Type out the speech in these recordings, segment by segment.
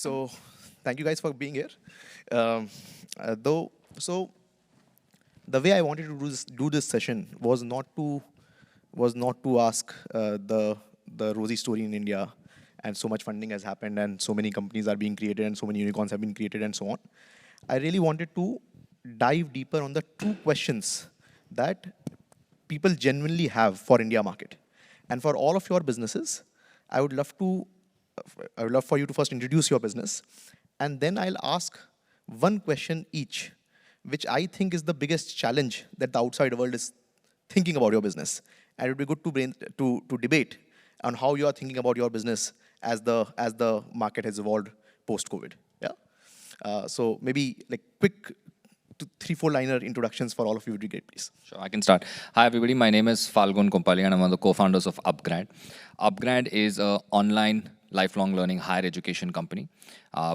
So, thank you guys for being here. Um, so the way I wanted to do this session was not to ask the rosy story in India, and so much funding has happened, and so many companies are being created, and so many unicorns have been created, and so on. I really wanted to dive deeper on the two questions that people genuinely have for India market, and for all of your businesses. I would love to I would love for you to first introduce your business, and then I'll ask one question each, which I think is the biggest challenge that the outside world is thinking about your business. And it would be good to debate on how you are thinking about your business as the market has evolved post-COVID. Yeah. So maybe like quick 3-4 liner introductions for all of you would be great, please. Sure, I can start. Hi, everybody. My name is Phalgun Kompalli, and I'm one of the co-founders of UpGrad. UpGrad is an online lifelong learning higher education company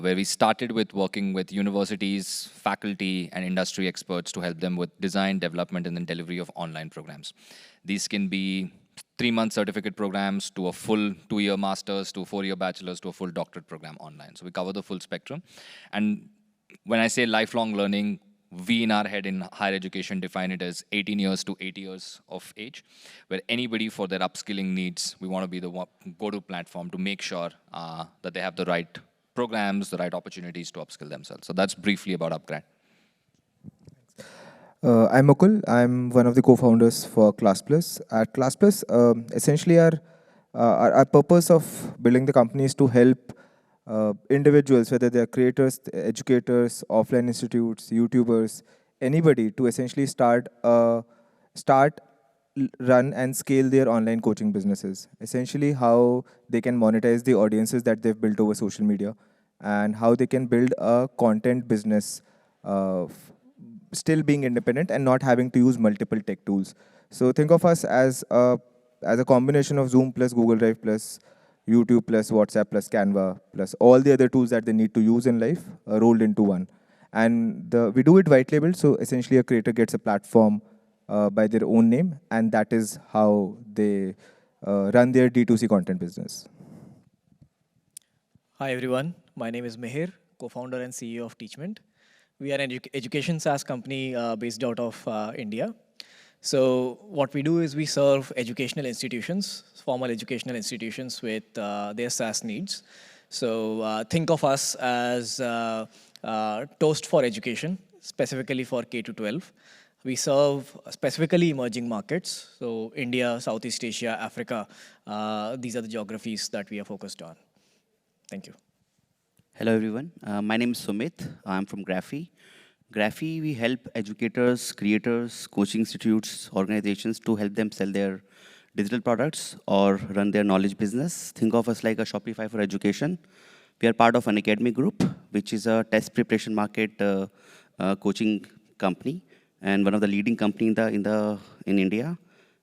where we started with working with universities, faculty, and industry experts to help them with design, development, and then delivery of online programs. These can be 3-month certificate programs to a full 2-year master's to a 4-year bachelor's to a full doctorate program online. So we cover the full spectrum. And when I say lifelong learning, we in our head in higher education define it as 18 years to 80 years of age, where anybody for their upskilling needs, we want to be the go-to platform to make sure that they have the right programs, the right opportunities to upskill themselves. So that's briefly about UpGrad. I'm Mukul. I'm one of the co-founders for Classplus. At Classplus, essentially our purpose of building the company is to help individuals, whether they are creators, educators, offline institutes, YouTubers, anybody to essentially start, run and scale their online coaching businesses. Essentially how they can monetize the audiences that they've built over social media and how they can build a content business still being independent and not having to use multiple tech tools. So think of us as a combination of Zoom plus Google Drive plus YouTube plus WhatsApp plus Canva plus all the other tools that they need to use in life rolled into one. And we do it white labeled, so essentially a creator gets a platform by their own name, and that is how they run their D2C content business. Hi everyone, my name is Mihir, co-founder and CEO of Teachmint. We are an education SaaS company based out of India. So what we do is we serve educational institutions, formal educational institutions with their SaaS needs. So think of us as Toast for education, specifically for K-12. We serve specifically emerging markets, so India, Southeast Asia, Africa. These are the geographies that we are focused on. Thank you. Hello everyone, my name is Sumit. I'm from Graphy. Graphy, we help educators, creators, coaching institutes, organizations to help them sell their digital products or run their knowledge business. Think of us like a Shopify for education. We are part of Unacademy group, which is a test preparation market coaching company and one of the leading company in India,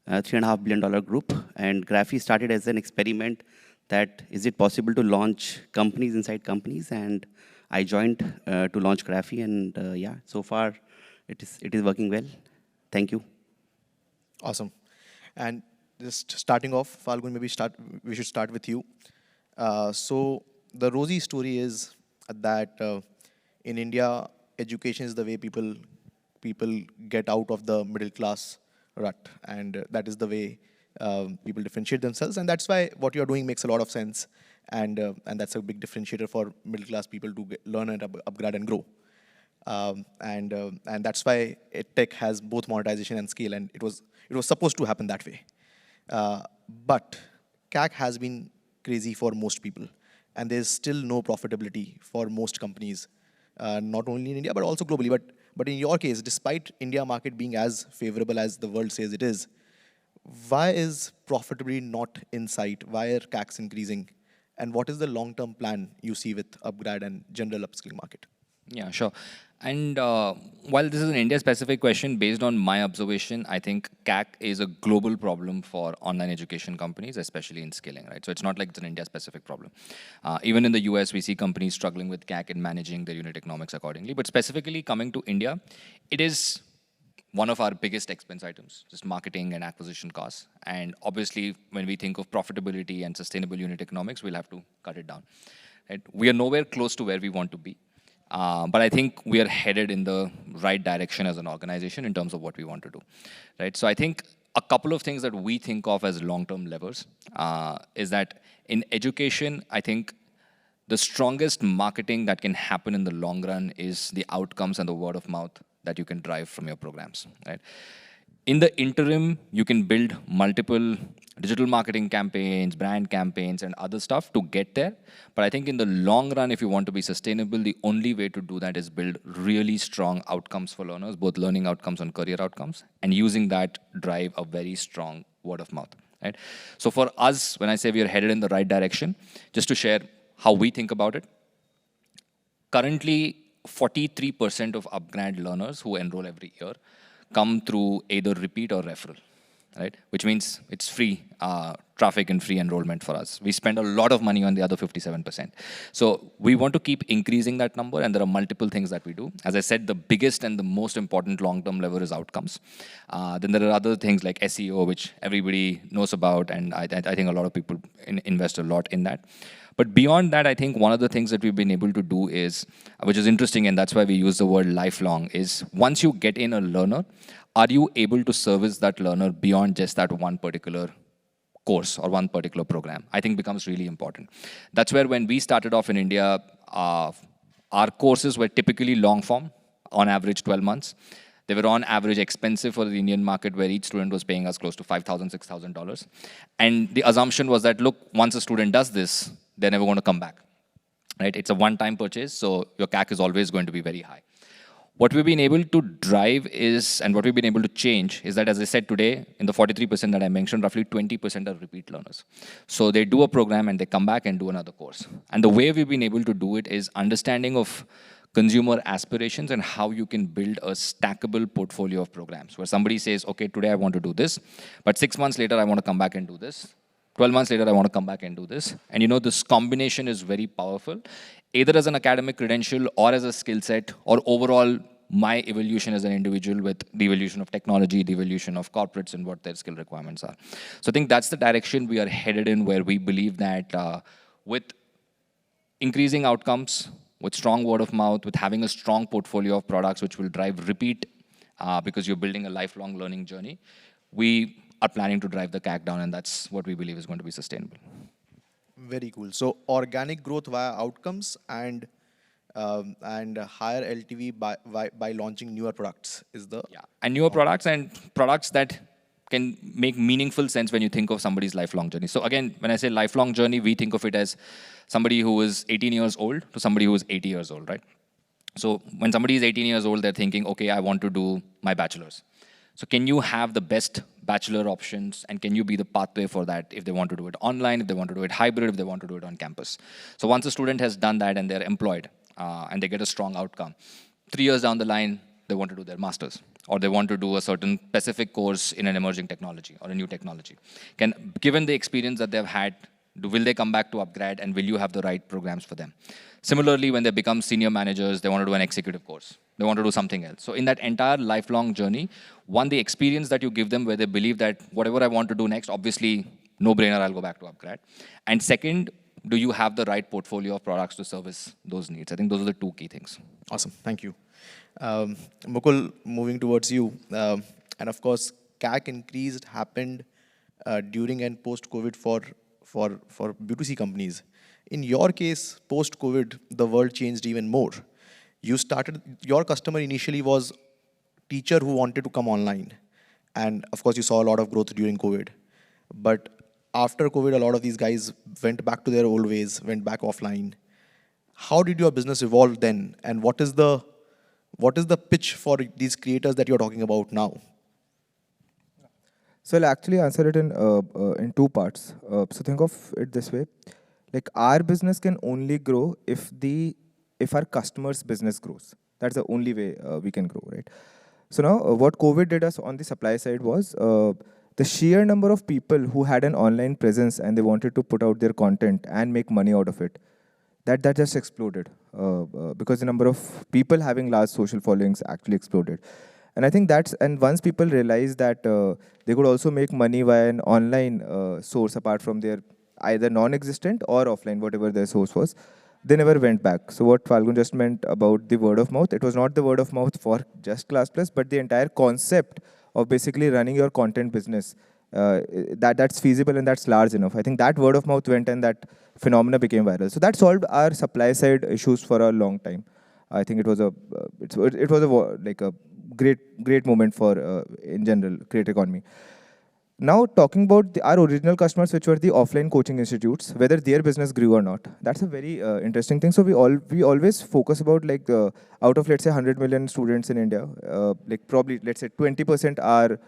$3.5 billion group. And Graphy started as an experiment that is it possible to launch companies inside companies, and I joined to launch Graphy, and yeah, so far it is working well. Thank you. Awesome. And just starting off, Phalgun, we should start with you. So the rosy story is that in India, education is the way people get out of the middle class rut, and that is the way people differentiate themselves, and that's why what you're doing makes a lot of sense, and that's a big differentiator for middle class people to learn and upgrade and grow, and that's why EdTech has both monetization and scale, and it was supposed to happen that way, but CAC has been crazy for most people, and there's still no profitability for most companies, not only in India but also globally. But in your case, despite India market being as favorable as the world says it is, why is profitability not in sight? Why are CACs increasing? And what is the long-term plan you see with UpGrad and general upskilling market? Yeah, sure. And while this is an India-specific question, based on my observation, I think CAC is a global problem for online education companies, especially in scaling, right? So it's not like it's an India-specific problem. Even in the US, we see companies struggling with CAC and managing their unit economics accordingly. But specifically coming to India, it is one of our biggest expense items, just marketing and acquisition costs. And obviously, when we think of profitability and sustainable unit economics, we'll have to cut it down. Right? We are nowhere close to where we want to be. But I think we are headed in the right direction as an organization in terms of what we want to do, right? So I think a couple of things that we think of as long-term levers is that in education, I think the strongest marketing that can happen in the long run is the outcomes and the word of mouth that you can drive from your programs, right? In the interim, you can build multiple digital marketing campaigns, brand campaigns, and other stuff to get there. But I think in the long run, if you want to be sustainable, the only way to do that is build really strong outcomes for learners, both learning outcomes and career outcomes, and using that drive a very strong word of mouth, right? So for us, when I say we are headed in the right direction, just to share how we think about it, currently 43% of UpGrad learners who enroll every year come through either repeat or referral, right? Which means it's free traffic and free enrollment for us. We spend a lot of money on the other 57%. So we want to keep increasing that number, and there are multiple things that we do. As I said, the biggest and the most important long-term lever is outcomes. Then there are other things like SEO, which everybody knows about, and I think a lot of people invest a lot in that. But beyond that, I think one of the things that we've been able to do is, which is interesting, and that's why we use the word lifelong, is once you get in a learner, are you able to service that learner beyond just that one particular course or one particular program? I think becomes really important. That's where when we started off in India, our courses were typically long form, on average 12 months. They were on average expensive for the Indian market, where each student was paying us close to $5,000, $6,000. And the assumption was that, look, once a student does this, they're never going to come back, right? It's a one-time purchase, so your CAC is always going to be very high. What we've been able to drive is, and what we've been able to change is that, as I said today, in the 43% that I mentioned, roughly 20% are repeat learners. So they do a program and they come back and do another course. And the way we've been able to do it is understanding of consumer aspirations and how you can build a stackable portfolio of programs, where somebody says, okay, today I want to do this, but 6 months later I want to come back and do this. 12 months later, I want to come back and do this. And you know, this combination is very powerful, either as an academic credential or as a skill set, or overall my evolution as an individual with the evolution of technology, the evolution of corporates and what their skill requirements are. So I think that's the direction we are headed in, where we believe that with increasing outcomes, with strong word of mouth, with having a strong portfolio of products which will drive repeat because you're building a lifelong learning journey, we are planning to drive the CAC down, and that's what we believe is going to be sustainable. Very cool. So organic growth via outcomes and higher LTV by launching newer products is the... Yeah, and newer products and products that can make meaningful sense when you think of somebody's lifelong journey. So again, when I say lifelong journey, we think of it as somebody who is 18 years old to somebody who is 80 years old, right? So when somebody is 18 years old, they're thinking, okay, I want to do my bachelor's. So can you have the best bachelor options, and can you be the pathway for that if they want to do it online, if they want to do it hybrid, if they want to do it on campus? So once a student has done that and they're employed and they get a strong outcome, 3 years down the line, they want to do their master's, or they want to do a certain specific course in an emerging technology or a new technology. Given the experience that they've had, will they come back to UpGrad, and will you have the right programs for them? Similarly, when they become senior managers, they want to do an executive course. They want to do something else. So in that entire lifelong journey, one, the experience that you give them where they believe that whatever I want to do next, obviously, no brainer, I'll go back to UpGrad. And second, do you have the right portfolio of products to service those needs? I think those are the two key things. Awesome, thank you. Mukul, moving towards you. And of course, CAC increased happened during and post-COVID for B2C companies. In your case, post-COVID, the world changed even more. Your customer initially was teacher who wanted to come online. And of course, you saw a lot of growth during COVID. But after COVID, a lot of these guys went back to their old ways, went back offline. How did your business evolve then? And what is the pitch for these creators that you're talking about now? So I'll actually answer it in two parts. So think of it this way. Like, our business can only grow if our customer's business grows. That's the only way we can grow, right? So now what COVID did us on the supply side was the sheer number of people who had an online presence and they wanted to put out their content and make money out of it, that just exploded because the number of people having large social followings actually exploded. And I think and once people realized that they could also make money via an online source apart from their either non-existent or offline, whatever their source was, they never went back. So what Phalgun just meant about the word of mouth, it was not the word of mouth for just Classplus, but the entire concept of basically running your content business, that's feasible and that's large enough. I think that word of mouth went and that phenomena became viral. So that solved our supply side issues for a long time. I think it was like a great moment for in general creator economy. Now talking about our original customers, which were the offline coaching institutes, whether their business grew or not, that's a very interesting thing. So we always focus about like out of, let's say, 100 million students in India, like probably, let's say, 20% are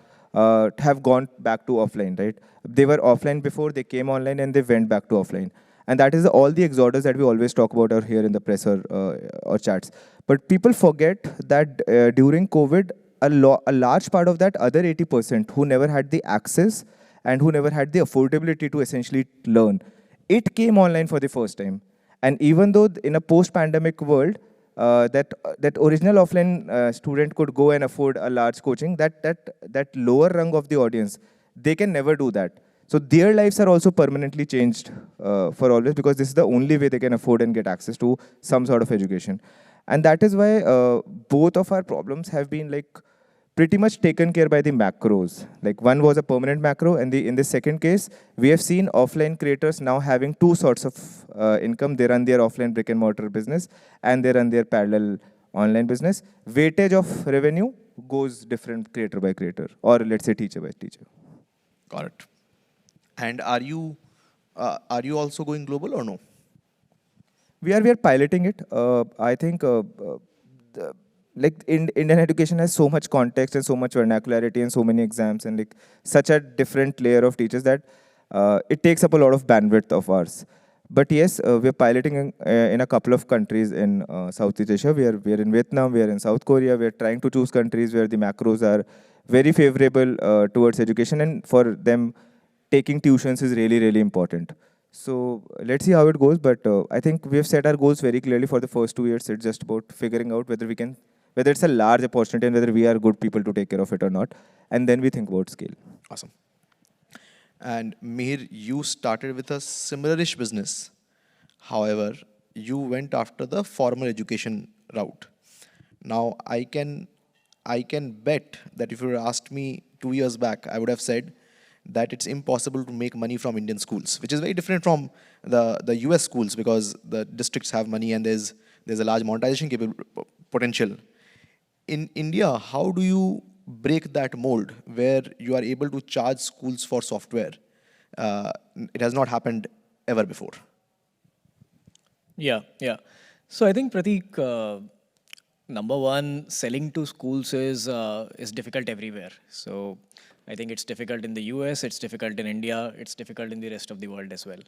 have gone back to offline, right? They were offline before, they came online, and they went back to offline. And that is all the exodus that we always talk about out here in the press or chats. But people forget that during COVID, a large part of that other 80% who never had the access and who never had the affordability to essentially learn, it came online for the first time. And even though in a post-pandemic world, that original offline student could go and afford a large coaching, that lower rung of the audience, they can never do that. So their lives are also permanently changed for always, because this is the only way they can afford and get access to some sort of education. And that is why both of our problems have been like pretty much taken care by the macros. Like one was a permanent macro, and in the second case, we have seen offline creators now having two sorts of income. They run their offline brick and mortar business, and they run their parallel online business. Weightage of revenue goes different creator by creator, or let's say teacher by teacher. Got it. And are you also going global or no? We are piloting it. I think like Indian education has so much context and so much vernacularity and so many exams and like such a different layer of teachers that it takes up a lot of bandwidth of ours. But yes, we're piloting in a couple of countries in Southeast Asia. We are in Vietnam, we are in South Korea. We are trying to choose countries where the macros are very favorable towards education, and for them, taking tuitions is really, really important. So let's see how it goes. But I think we have set our goals very clearly for the first 2 years. It's just about figuring out whether it's a large opportunity and whether we are good people to take care of it or not. And then we think about scale. Awesome. And Mihir, you started with a similar-ish business. However, you went after the formal education route. Now, I can bet that if you had asked me 2 years back, I would have said that it's impossible to make money from Indian schools, which is very different from the US schools, because the districts have money and there's a large monetization potential. In India, how do you break that mold where you are able to charge schools for software? It has not happened ever before. Yeah. So I think, Prateek, number one, selling to schools is difficult everywhere. So I think it's difficult in the US, it's difficult in India, it's difficult in the rest of the world as well.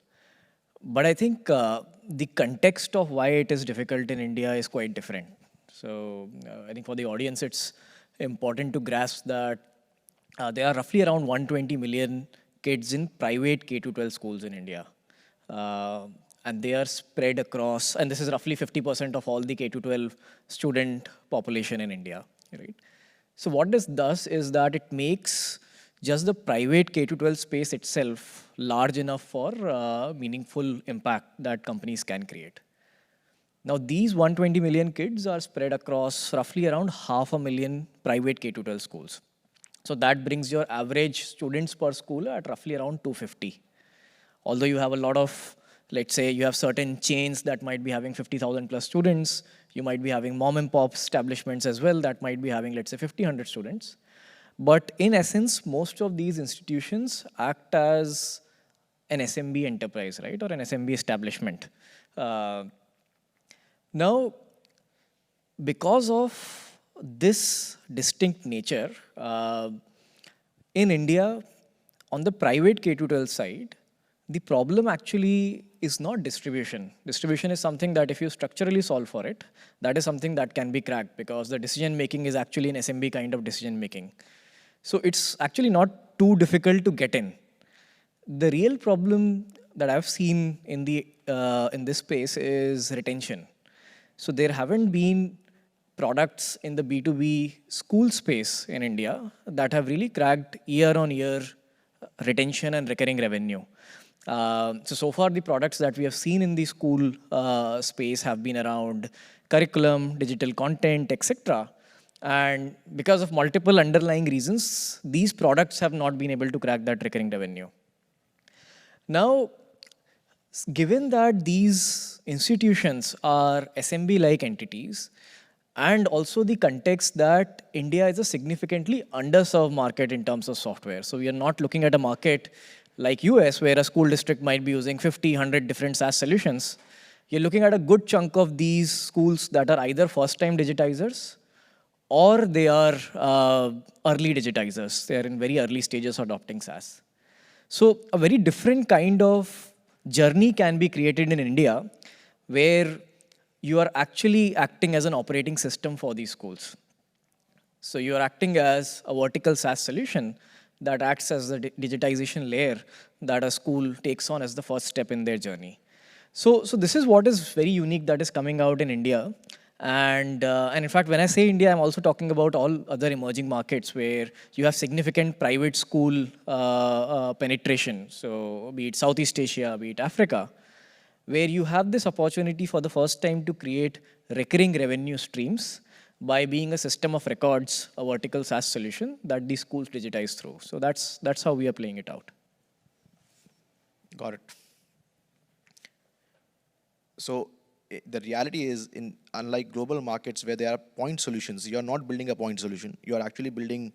But I think the context of why it is difficult in India is quite different. So I think for the audience, it's important to grasp that there are roughly around 120 million kids in private K-12 schools in India. And they are spread across, and this is roughly 50% of all the K-12 student population in India, right? So what this does is that it makes just the private K-12 space itself large enough for meaningful impact that companies can create. Now, these 120 million kids are spread across roughly around 500,000 private K-12 schools. So that brings your average students per school at roughly around 250. Although you have a lot of, let's say you have certain chains that might be having 50,000 plus students, you might be having mom and pop establishments as well that might be having, let's say, 1,500 students. But in essence, most of these institutions act as an SMB enterprise, right? Or an SMB establishment. Now, because of this distinct nature, in India, on the private K-12 side, the problem actually is not distribution. Distribution is something that if you structurally solve for it, that is something that can be cracked, because the decision making is actually an SMB kind of decision making. So it's actually not too difficult to get in. The real problem that I've seen in this space is retention. So there haven't been products in the B2B school space in India that have really cracked year-on-year retention and recurring revenue. So far the products that we have seen in the school space have been around curriculum, digital content, etc. And because of multiple underlying reasons, these products have not been able to crack that recurring revenue. Now, given that these institutions are SMB-like entities, and also the context that India is a significantly underserved market in terms of software. So we are not looking at a market like US, where a school district might be using 50, 100 different SaaS solutions. You're looking at a good chunk of these schools that are either first-time digitizers or they are early digitizers. They are in very early stages of adopting SaaS. So a very different kind of journey can be created in India where you are actually acting as an operating system for these schools. So you are acting as a vertical SaaS solution that acts as the digitization layer that a school takes on as the first step in their journey. So this is what is very unique that is coming out in India. And in fact, when I say India, I'm also talking about all other emerging markets where you have significant private school penetration. So be it Southeast Asia, be it Africa, where you have this opportunity for the first time to create recurring revenue streams by being a system of records, a vertical SaaS solution that these schools digitize through. So that's how we are playing it out. Got it. So the reality is, unlike global markets where there are point solutions, you're not building a point solution. You're actually building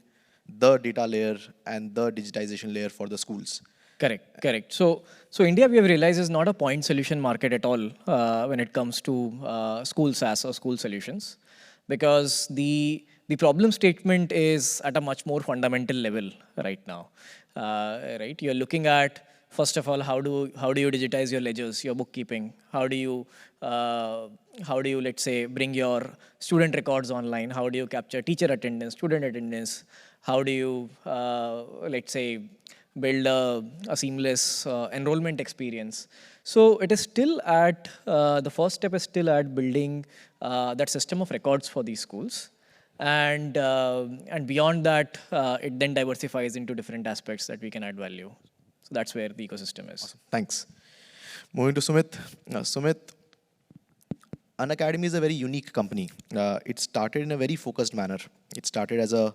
the data layer and the digitization layer for the schools. Correct. So India, we have realized, is not a point solution market at all when it comes to school SaaS or school solutions, because the problem statement is at a much more fundamental level right now. Right, you're looking at, first of all, how do you digitize your ledgers, your bookkeeping? How do you let's say bring your student records online? How do you capture teacher attendance, student attendance? How do you let's say build a seamless enrollment experience? So it is still at, the first step is still at building that system of records for these schools. And beyond that, it then diversifies into different aspects that we can add value. So that's where the ecosystem is. Awesome. Thanks. Moving to Sumit. Sumit, Unacademy is a very unique company. It started in a very focused manner. It started as a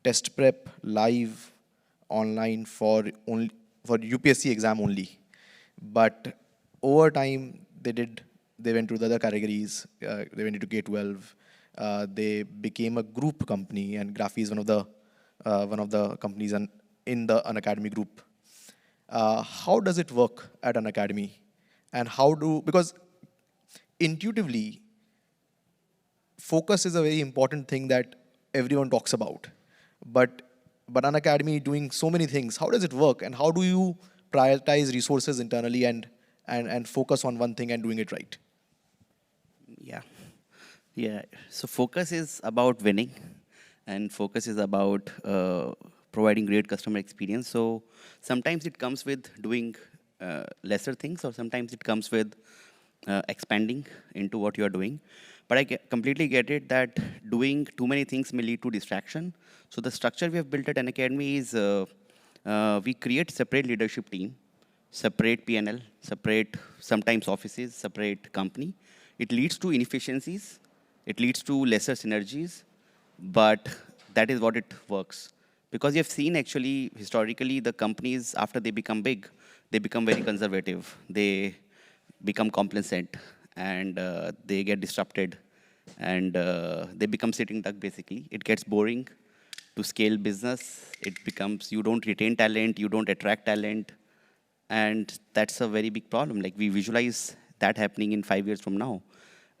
test prep, live, online for UPSC exam only. But over time, they went to the other categories. They went into K-12. They became a group company, and Graphy is one of the companies in the Unacademy group. How does it work at Unacademy? And because intuitively, focus is a very important thing that everyone talks about. But Unacademy doing so many things, how does it work? And how do you prioritize resources internally and focus on one thing and doing it right? Yeah. So focus is about winning, and focus is about providing great customer experience. So sometimes it comes with doing lesser things, or sometimes it comes with expanding into what you are doing. But I completely get it that doing too many things may lead to distraction. So the structure we have built at Unacademy is we create separate leadership team, separate P&L, separate sometimes offices, separate company. It leads to inefficiencies. It leads to lesser synergies, but that is what it works. Because you have seen actually historically the companies, after they become big, they become very conservative. They become complacent, and they get disrupted, and they become sitting duck basically. It gets boring to scale business. It becomes, you don't retain talent, you don't attract talent, and that's a very big problem. Like, we visualize that happening in 5 years from now.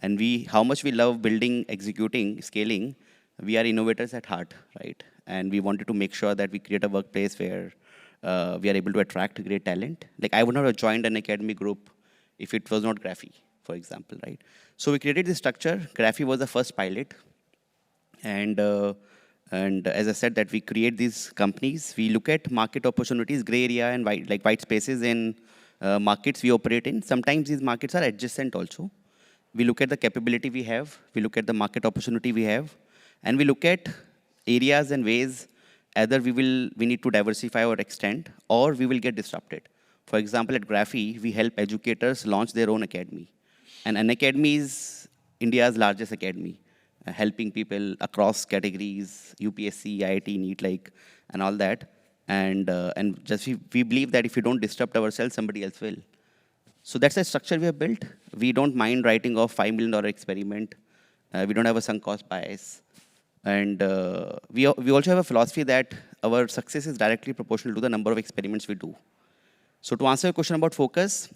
And how much we love building, executing, scaling, we are innovators at heart, right? And we wanted to make sure that we create a workplace where we are able to attract great talent. Like, I would not have joined an academy group if it was not Graphy, for example, right? So we created this structure. Graphy was the first pilot. And as I said, that we create these companies. We look at market opportunities, gray area and white spaces in markets we operate in. Sometimes these markets are adjacent also. We look at the capability we have, we look at the market opportunity we have, and we look at areas and ways either we need to diversify or extend, or we will get disrupted. For example, at Graphy, we help educators launch their own academy. And Unacademy is India's largest academy, helping people across categories, UPSC, IIT, NEET, and all that. And just we believe that if we don't disrupt ourselves, somebody else will. So that's the structure we have built. We don't mind writing off $5 million experiment. We don't have a sunk cost bias. And we also have a philosophy that our success is directly proportional to the number of experiments we do. So to answer your question about focus,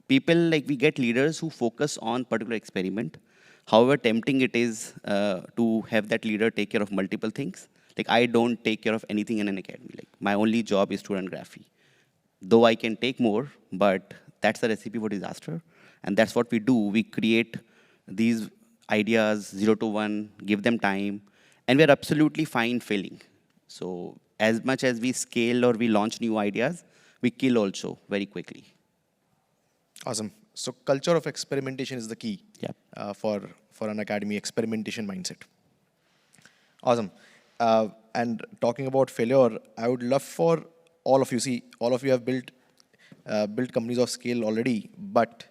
people, we get leaders who focus on particular experiment. However tempting it is to have that leader take care of multiple things. I don't take care of anything in an academy. My only job is to run Graphy. Though I can take more, but that's the recipe for disaster. And that's what we do. We create these ideas 0 to 1, give them time, and we're absolutely fine failing. So as much as we scale or we launch new ideas, we kill also very quickly. Awesome. So culture of experimentation is the key for an academy, experimentation mindset. Awesome. And talking about failure, I would love for all of you, all of you have built companies of scale already, but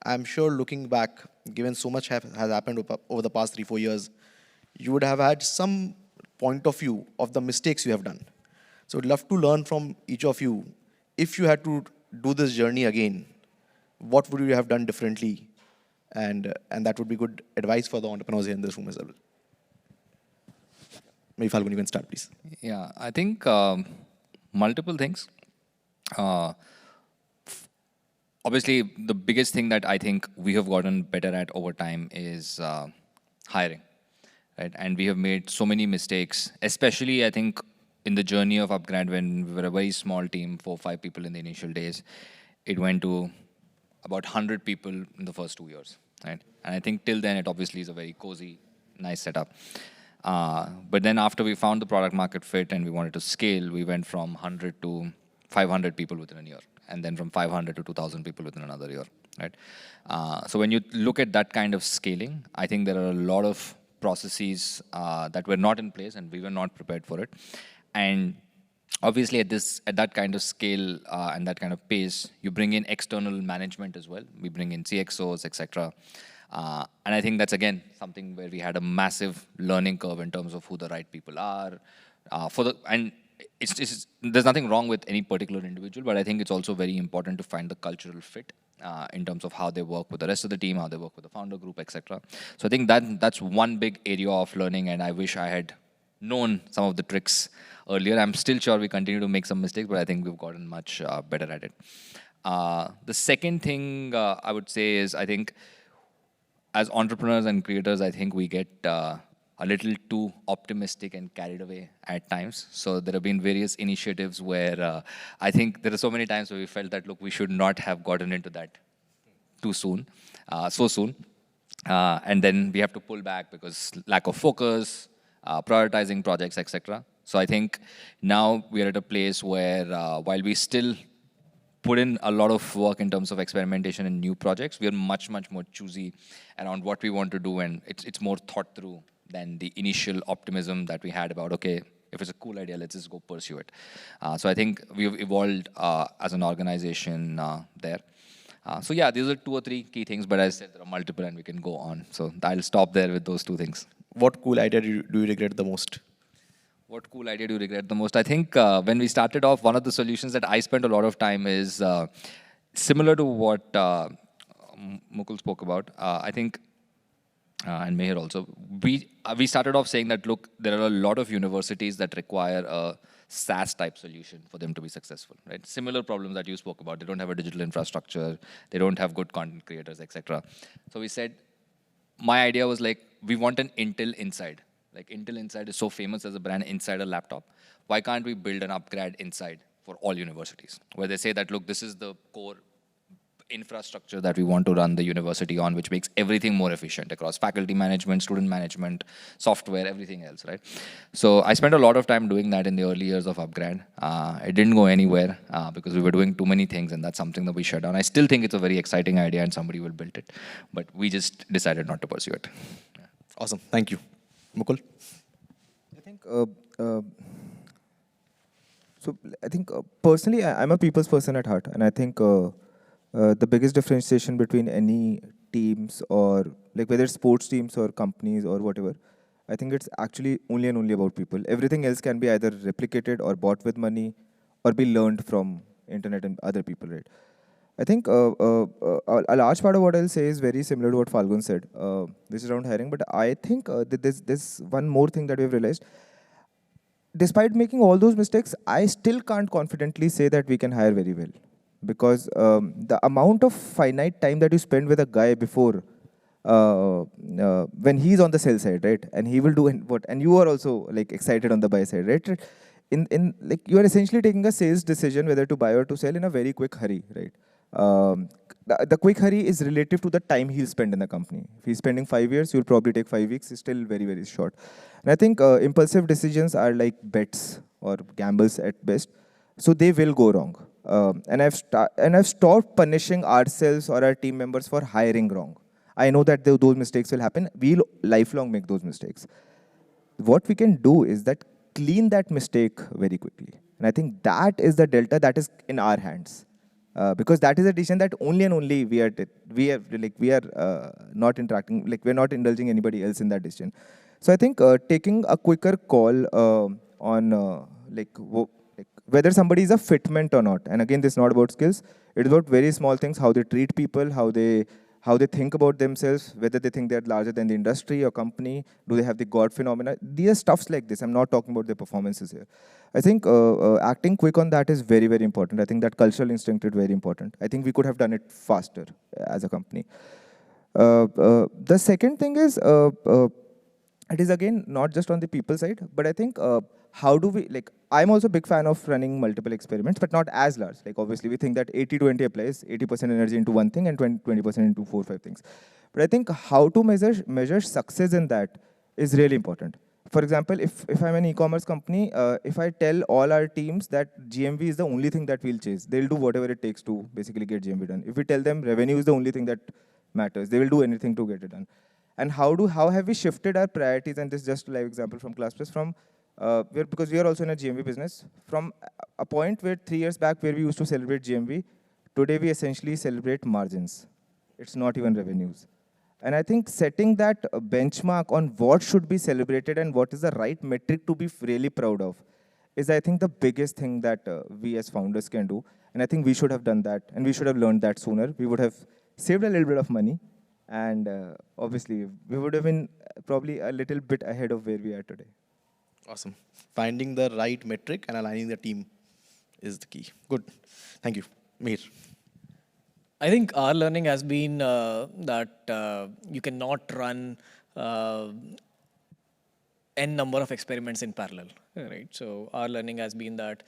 I'm sure looking back, given so much has happened over the past 3-4 years, you would have had some point of view of the mistakes you have done. So I'd love to learn from each of you. If you had to do this journey again, what would you have done differently? And that would be good advice for the entrepreneurs here in this room as well. Maybe Phalgun, you can start, please. Yeah, I think multiple things. Obviously, the biggest thing that I think we have gotten better at over time is hiring, right? And we have made so many mistakes, especially I think in the journey of UpGrad when we were a very small team, 4-5 people in the initial days. It went to about 100 people in the first 2 years, right? And I think till then it obviously is a very cozy, nice setup. But then after we found the product market fit and we wanted to scale, we went from 100 to 500 people within a year. And then from 500 to 2,000 people within another year, right? So when you look at that kind of scaling, I think there are a lot of processes that were not in place and we were not prepared for it. And obviously at that kind of scale and that kind of pace, you bring in external management as well. We bring in CXOs, etc. And I think that's, again, something where we had a massive learning curve in terms of who the right people are. There's nothing wrong with any particular individual, but I think it's also very important to find the cultural fit in terms of how they work with the rest of the team, how they work with the founder group, etc. So I think that's one big area of learning, and I wish I had known some of the tricks earlier. I'm still sure we continue to make some mistakes, but I think we've gotten much better at it. The second thing I would say is, I think as entrepreneurs and creators, I think we get a little too optimistic and carried away at times. So there have been various initiatives where I think there are so many times where we felt that, look, we should not have gotten into that too soon, so soon. And then we have to pull back because lack of focus, prioritizing projects, etc. So I think now we are at a place where while we still put in a lot of work in terms of experimentation and new projects, we are much, much more choosy around what we want to do, and it's more thought through than the initial optimism that we had about, okay, if it's a cool idea, let's just go pursue it. So I think we've evolved as an organization there. So yeah, these are 2 or 3 key things, but as I said, there are multiple and we can go on. So I'll stop there with those 2 things. What cool idea do you regret the most? What cool idea do you regret the most? I think when we started off, one of the solutions that I spent a lot of time is similar to what Mukul spoke about. I think, and Mihir also, we started off saying that, look, there are a lot of universities that require a SaaS type solution for them to be successful, right? Similar problems that you spoke about. They don't have a digital infrastructure. They don't have good content creators, etc. So we said, my idea was like, we want an Intel Inside. Like Intel Inside is so famous as a brand inside a laptop. Why can't we build an UpGrad Inside for all universities? Where they say that, look, this is the core infrastructure that we want to run the university on, which makes everything more efficient across faculty management, student management, software, everything else, right? So I spent a lot of time doing that in the early years of UpGrad. It didn't go anywhere because we were doing too many things, and that's something that we shut down. I still think it's a very exciting idea and somebody will build it, but we just decided not to pursue it. Awesome. Thank you. Mukul? I think So I think personally, I'm a people's person at heart, and I think the biggest differentiation between any teams or like whether it's sports teams or companies or whatever, I think it's actually only and only about people. Everything else can be either replicated or bought with money, or be learned from internet and other people, right? I think a large part of what I'll say is very similar to what Phalgun said, which is around hiring. But I think that there's one more thing that we've realized. Despite making all those mistakes, I still can't confidently say that we can hire very well. Because the amount of finite time that you spend with a guy before, when he's on the sell side, right? And he will do what, and you are also like excited on the buy side, right? In like you are essentially taking a sales decision whether to buy or to sell in a very quick hurry, right? The quick hurry is relative to the time he'll spend in the company. If he's spending 5 years, you'll probably take 5 weeks. It's still very, very short. And I think impulsive decisions are like bets or gambles at best. So they will go wrong. And I've stopped punishing ourselves or our team members for hiring wrong. I know that those mistakes will happen. We'll lifelong make those mistakes. What we can do is that clean that mistake very quickly. And I think that is the delta that is in our hands. Because that is a decision that only and only we are not interacting, like we're not indulging anybody else in that decision. So I think taking a quicker call on whether somebody is a fitment or not. And again, this is not about skills. It is about very small things, how they treat people, how they think about themselves, whether they think they're larger than the industry or company, do they have the God phenomena. These are stuffs like this. I'm not talking about their performances here. I think acting quick on that is very, very important. I think that cultural instinct is very important. I think we could have done it faster as a company. The second thing is, it is again not just on the people side, but I think how do we, like, I'm also a big fan of running multiple experiments, but not as large. Like, obviously, we think that 80-20 applies, 80% energy into one thing and 20% into 4-5 things. But I think how to measure success in that is really important. For example, if I'm an e-commerce company, if I tell all our teams that GMV is the only thing that we'll chase, they'll do whatever it takes to basically get GMV done. If we tell them revenue is the only thing that matters, they will do anything to get it done. And how have we shifted our priorities? And this is just a live example from Classplus, from because we are also in a GMV business. From a point where 3 years back where we used to celebrate GMV, today we essentially celebrate margins. It's not even revenues. And I think setting that benchmark on what should be celebrated and what is the right metric to be really proud of is, I think, the biggest thing that we as founders can do. And I think we should have done that, and we should have learned that sooner. We would have saved a little bit of money, and obviously, we would have been probably a little bit ahead of where we are today. Awesome. Finding the right metric and aligning the team is the key. Good. Thank you. Mihir. I think our learning has been that you cannot run n number of experiments in parallel, right? So our learning has been that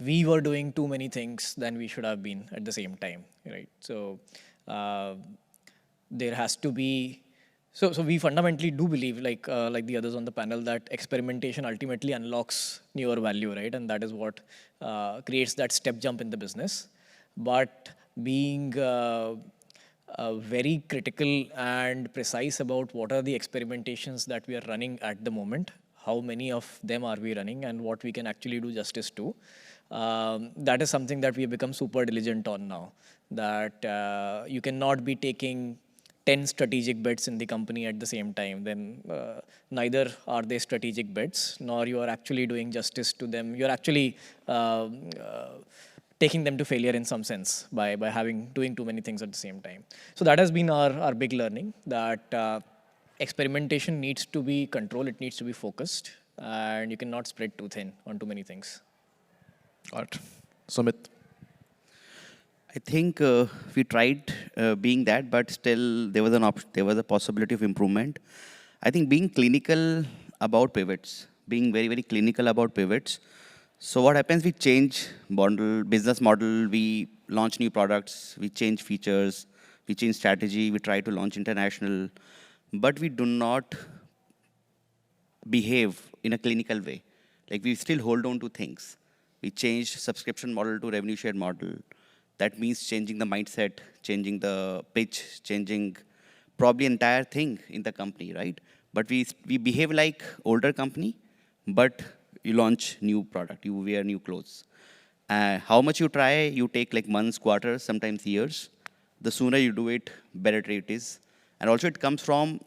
we were doing too many things than we should have been at the same time, right? So there has to be. So we fundamentally do believe, like the others on the panel, that experimentation ultimately unlocks newer value, right? And that is what creates that step jump in the business. But being very critical and precise about what are the experimentations that we are running at the moment, how many of them are we running, and what we can actually do justice to, that is something that we have become super diligent on now. That you cannot be taking 10 strategic bets in the company at the same time, then neither are they strategic bets, nor you are actually doing justice to them. You're actually taking them to failure in some sense by doing too many things at the same time. So that has been our big learning, that experimentation needs to be controlled, it needs to be focused, and you cannot spread too thin on too many things. All right. Sumit. I think we tried being that, but still there was a possibility of improvement. I think being clinical about pivots, being very, very clinical about pivots. So what happens, we change business model, we launch new products, we change features, we change strategy, we try to launch international, but we do not behave in a clinical way. Like, we still hold on to things. We change subscription model to revenue share model. That means changing the mindset, changing the pitch, changing probably entire thing in the company, right? But we behave like older company, but you launch new product, you wear new clothes. How much you try, you take like months, quarters, sometimes years. The sooner you do it, better it is. And also it comes from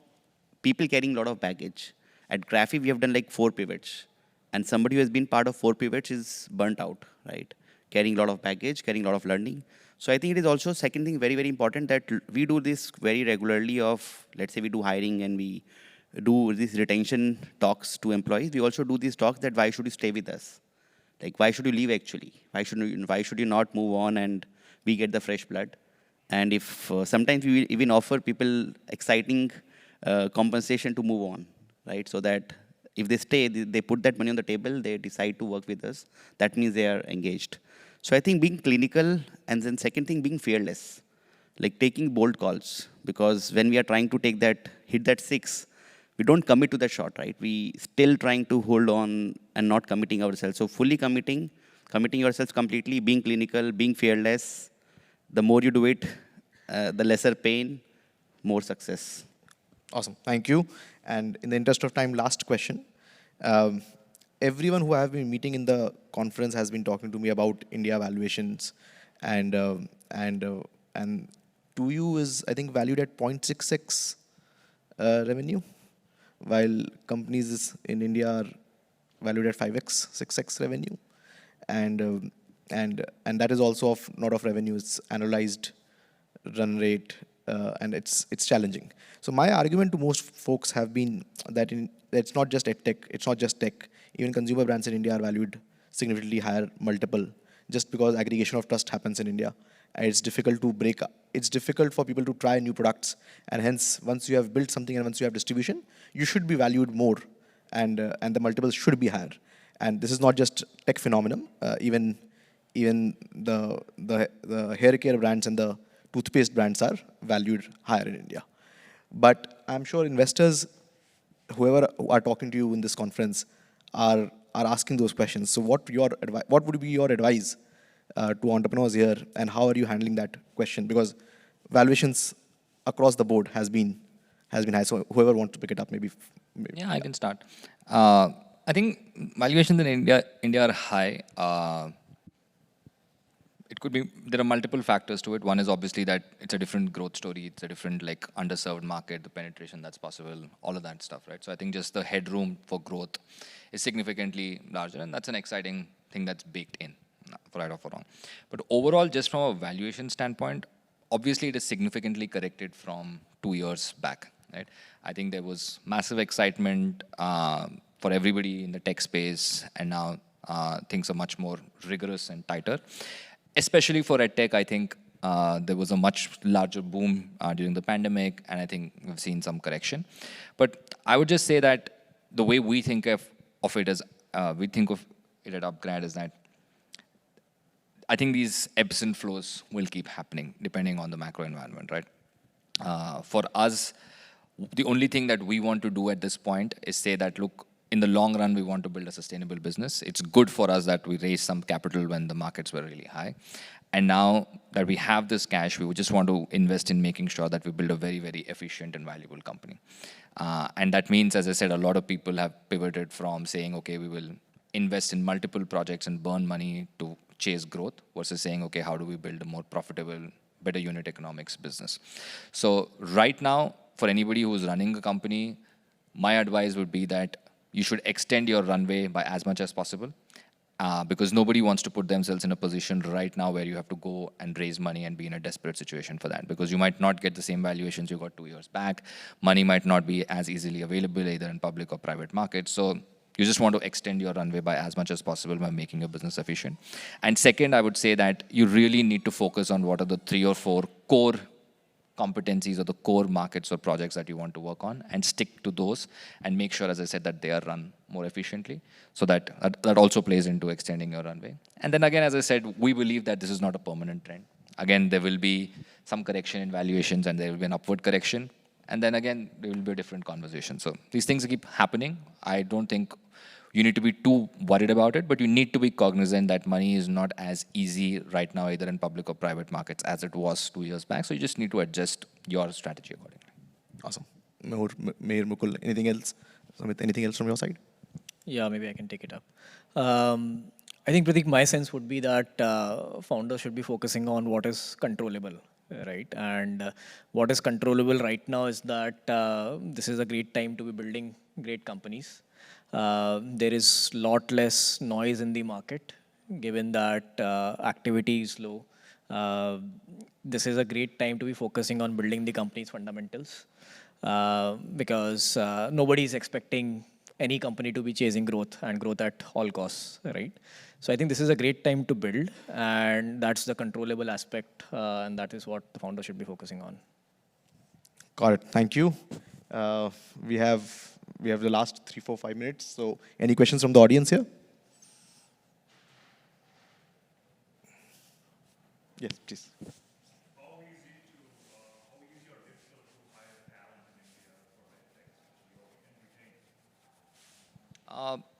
people carrying a lot of baggage. At Graphy, we have done like 4 pivots. And somebody who has been part of 4 pivots is burnt out, right? Carrying a lot of baggage, carrying a lot of learning. So I think it is also second thing very, very important that we do this very regularly of, let's say we do hiring and we do these retention talks to employees. We also do these talks that why should you stay with us? Like, why should you leave actually? Why should you not move on and we get the fresh blood? And if sometimes we even offer people exciting compensation to move on, right? So that if they stay, they put that money on the table, they decide to work with us. That means they are engaged. So I think being clinical, and then second thing, being fearless, like taking bold calls. Because when we are trying to hit that 6, we don't commit to that shot, right? We still trying to hold on and not committing ourselves. So fully committing yourselves completely, being clinical, being fearless. The more you do it, the lesser pain, more success. Awesome. Thank you. And in the interest of time, last question. Everyone who I have been meeting in the conference has been talking to me about India valuations, and 2U is, I think, valued at 0.66 revenue, while companies in India are valued at 5x, 6x revenue, and that is also not of revenue. It's annualized run rate, and it's challenging. So my argument to most folks have been that it's not just EdTech, it's not just tech. Even consumer brands in India are valued significantly higher multiple, just because aggregation of trust happens in India. And it's difficult to break up. It's difficult for people to try new products, and hence, once you have built something and once you have distribution, you should be valued more, and the multiples should be higher. And this is not just tech phenomenon. Even the hair care brands and the toothpaste brands are valued higher in India. But I'm sure investors, whoever are talking to you in this conference, are asking those questions. So what would be your advice to entrepreneurs here, and how are you handling that question? Because valuations across the board has been high. So whoever wants to pick it up, maybe. Yeah, I can start. I think valuations in India are high. It could be, there are multiple factors to it. One is obviously that it's a different growth story. It's a different underserved market, the penetration that's possible, all of that stuff, right? So I think just the headroom for growth is significantly larger, and that's an exciting thing that's baked in, for right or for wrong. But overall, just from a valuation standpoint, obviously it is significantly corrected from 2 years back, right? I think there was massive excitement for everybody in the tech space, and now things are much more rigorous and tighter. Especially for EdTech, I think there was a much larger boom during the pandemic, and I think we've seen some correction. But I would just say that the way we think of it as, we think of it at UpGrad is that I think these ebbs and flows will keep happening depending on the macro environment, right? For us, the only thing that we want to do at this point is say that, look, in the long run, we want to build a sustainable business. It's good for us that we raised some capital when the markets were really high. And now that we have this cash, we would just want to invest in making sure that we build a very, very efficient and valuable company. And that means, as I said, a lot of people have pivoted from saying, okay, we will invest in multiple projects and burn money to chase growth, versus saying, okay, how do we build a more profitable, better unit economics business? So right now, for anybody who's running a company, my advice would be that you should extend your runway by as much as possible, because nobody wants to put themselves in a position right now where you have to go and raise money and be in a desperate situation for that, because you might not get the same valuations you got 2 years back. Money might not be as easily available either in public or private markets. So you just want to extend your runway by as much as possible by making your business efficient. And second, I would say that you really need to focus on what are the 3 or 4 core competencies or the core markets or projects that you want to work on, and stick to those and make sure, as I said, that they are run more efficiently. So that also plays into extending your runway. And then again, as I said, we believe that this is not a permanent trend. Again, there will be some correction in valuations and there will be an upward correction. And then again, there will be a different conversation. So these things keep happening. I don't think you need to be too worried about it, but you need to be cognizant that money is not as easy right now, either in public or private markets, as it was 2 years back. So you just need to adjust your strategy accordingly. Awesome. Mihir, Mukul, anything else? Sumit, anything else from your side? Yeah, maybe I can take it up. I think, Pratik, my sense would be that founders should be focusing on what is controllable, right? And what is controllable right now is that this is a great time to be building great companies. There is lot less noise in the market, given that activity is low. Uh, this is a great time to be focusing on building the company's fundamentals because nobody is expecting any company to be chasing growth and growth at all costs, right? So I think this is a great time to build, and that's the controllable aspect, and that is what the founder should be focusing on. Got it. Thank you. Uh, we have the last 3, 4, 5 minutes. So, any questions from the audience here? Yes, please.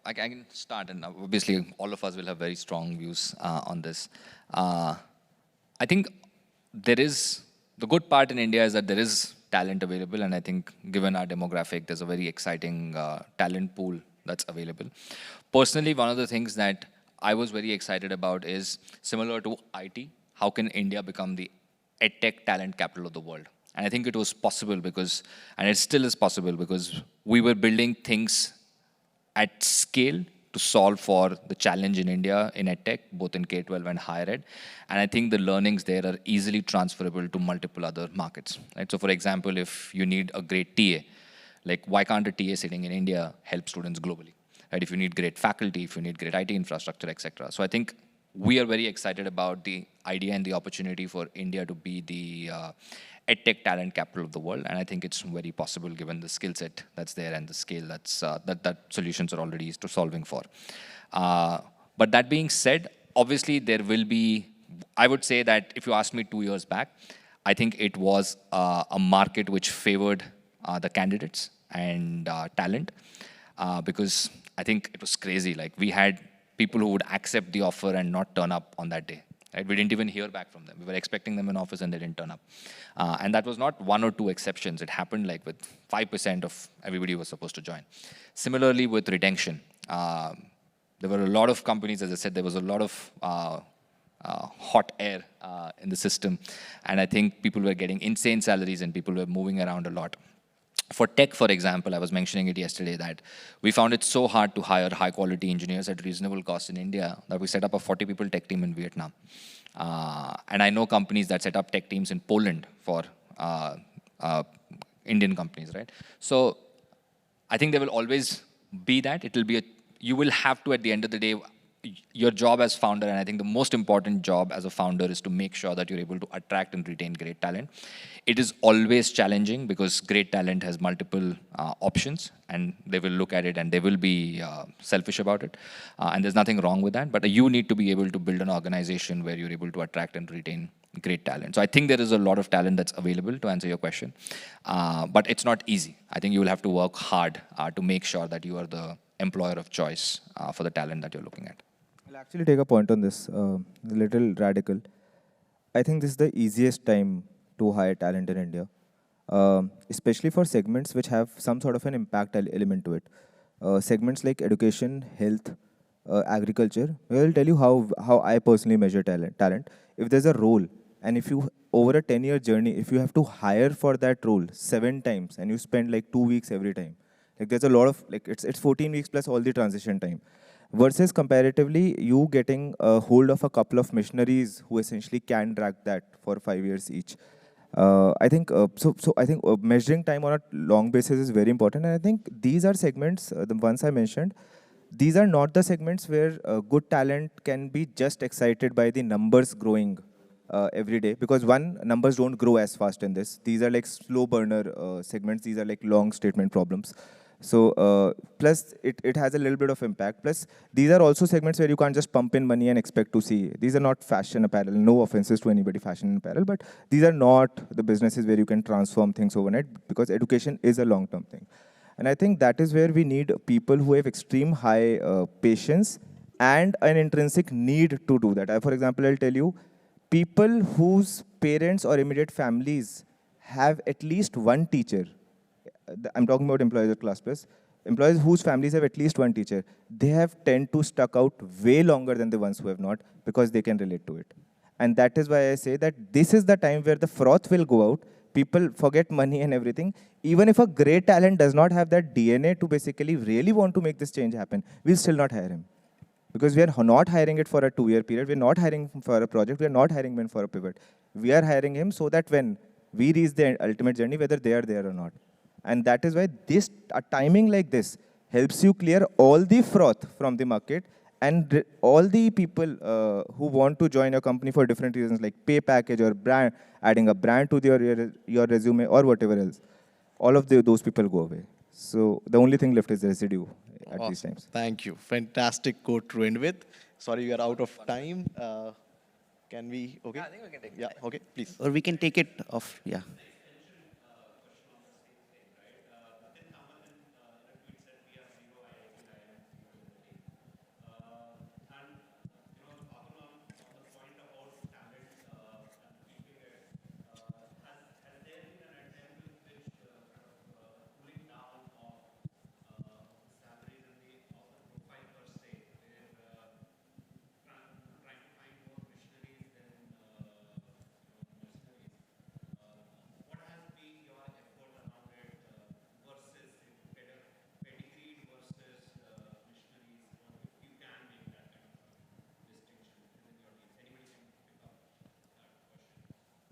I can start, and obviously all of us will have very strong views on this. I think there is, the good part in India is that there is talent available, and I think given our demographic, there's a very exciting talent pool that's available. Personally, one of the things that I was very excited about is similar to IT, how can India become the EdTech talent capital of the world? And I think it was possible because, and it still is possible because we were building things at scale to solve for the challenge in India in EdTech, both in K-12 and higher ed. And I think the learnings there are easily transferable to multiple other markets. Right? So for example, if you need a great TA, like why can't a TA sitting in India help students globally? Right? If you need great faculty, if you need great IT infrastructure, etc. So I think we are very excited about the idea and the opportunity for India to be the EdTech talent capital of the world, and I think it's very possible given the skill set that's there and the scale that's that solutions are already solving for. But that being said, obviously there will be. I would say that if you asked me 2 years back, I think it was a market which favored the candidates and talent because I think it was crazy. Like we had people who would accept the offer and not turn up on that day. Right? We didn't even hear back from them. We were expecting them in office and they didn't turn up. And that was not 1 or 2 exceptions. It happened like with 5% of everybody who was supposed to join. Similarly with retention. There were a lot of companies, as I said, there was a lot of hot air in the system. And I think people were getting insane salaries and people were moving around a lot. For tech, for example, I was mentioning it yesterday that we found it so hard to hire high-quality engineers at reasonable cost in India that we set up a 40-people tech team in Vietnam. And I know companies that set up tech teams in Poland for Indian companies, right? So I think there will always be that. It will be you will have to, at the end of the day, your job as founder, and I think the most important job as a founder is to make sure that you're able to attract and retain great talent. It is always challenging because great talent has multiple options and they will look at it and they will be selfish about it. And there's nothing wrong with that, but you need to be able to build an organization where you're able to attract and retain great talent. So I think there is a lot of talent that's available to answer your question, but it's not easy. I think you will have to work hard to make sure that you are the employer of choice for the talent that you're looking at. I'll actually take a point on this, a little radical. I think this is the easiest time to hire talent in India, especially for segments which have some sort of an impact element to it. Segments like education, health, agriculture. I will tell you how I personally measure talent. If there's a role, and if you, over a 10-year journey, if you have to hire for that role 7 times, and you spend like 2 weeks every time, like there's a lot of, like it's 14 weeks plus all the transition time. Versus comparatively, you getting a hold of a couple of missionaries who essentially can drag that for 5 years each. I think I think measuring time on a long basis is very important, and I think these are segments, the ones I mentioned. These are not the segments where good talent can be just excited by the numbers growing every day, because one, numbers don't grow as fast in this. These are like slow burner segments. These are like long statement problems. So plus it has a little bit of impact. Plus these are also segments where you can't just pump in money and expect to see. These are not fashion apparel. No offenses to anybody fashion apparel, but these are not the businesses where you can transform things overnight, because education is a long-term thing. And I think that is where we need people who have extreme high patience and an intrinsic need to do that. For example, I'll tell you, people whose parents or immediate families have at least one teacher, I'm talking about employees at Classplus, employees whose families have at least one teacher, they have tend to stuck out way longer than the ones who have not because they can relate to it. And that is why I say that this is the time where the froth will go out. People forget money and everything. Even if a great talent does not have that DNA to basically really want to make this change happen, we'll still not hire him. Because we are not hiring it for a 2-year period. We're not hiring him for a project. We're not hiring him for a pivot. We are hiring him so that when we reach the ultimate journey, whether they are there or not. And that is why this a timing like this helps you clear all the froth from the market and all the people who want to join your company for different reasons like pay package or brand, adding a brand to your resume or whatever else. All of those people go away. So the only thing left is the residue at these Awesome. times. Thank you. Fantastic quote to end with. Sorry, we are out of time. Can we? Okay. I think we can take. Yeah. Okay. Please. Or we can take it off. Yeah.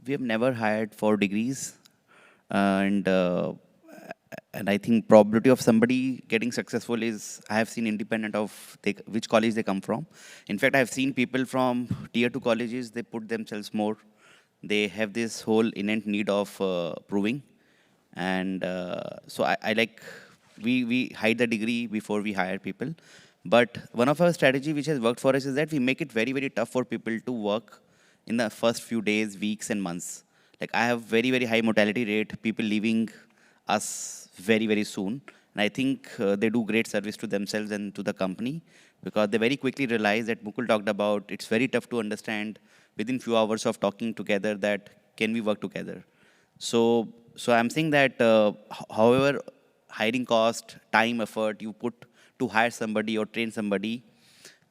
We have never hired for degrees, and I think probability of somebody getting successful is I have seen independent of which college they come from. In fact, I have seen people from tier 2 colleges, they put themselves more. They have this whole innate need of proving, and so I like we hide the degree before we hire people. But one of our strategy which has worked for us is that we make it very tough for people to work in the first few days, weeks, and months. Like I have very high mortality rate, people leaving us very soon. And I think they do great service to themselves and to the company because they very quickly realize that Mukul talked about, it's very tough to understand within few hours of talking together that can we work together. So I'm saying that however hiring cost, time, effort you put to hire somebody or train somebody,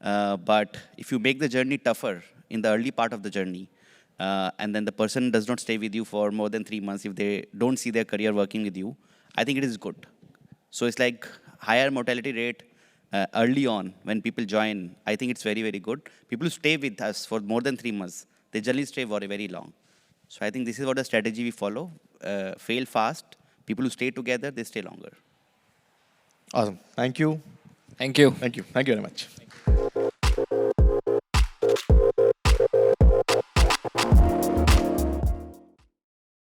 but if you make the journey tougher in the early part of the journey, and then the person does not stay with you for more than 3 months, if they don't see their career working with you, I think it is good. So it's like higher mortality rate early on when people join. I think it's very good. People who stay with us for more than 3 months, they generally stay very long. So I think this is what the strategy we follow. Fail fast. People who stay together, they stay longer. Awesome. Thank you. Thank you. Thank you. Thank you very much.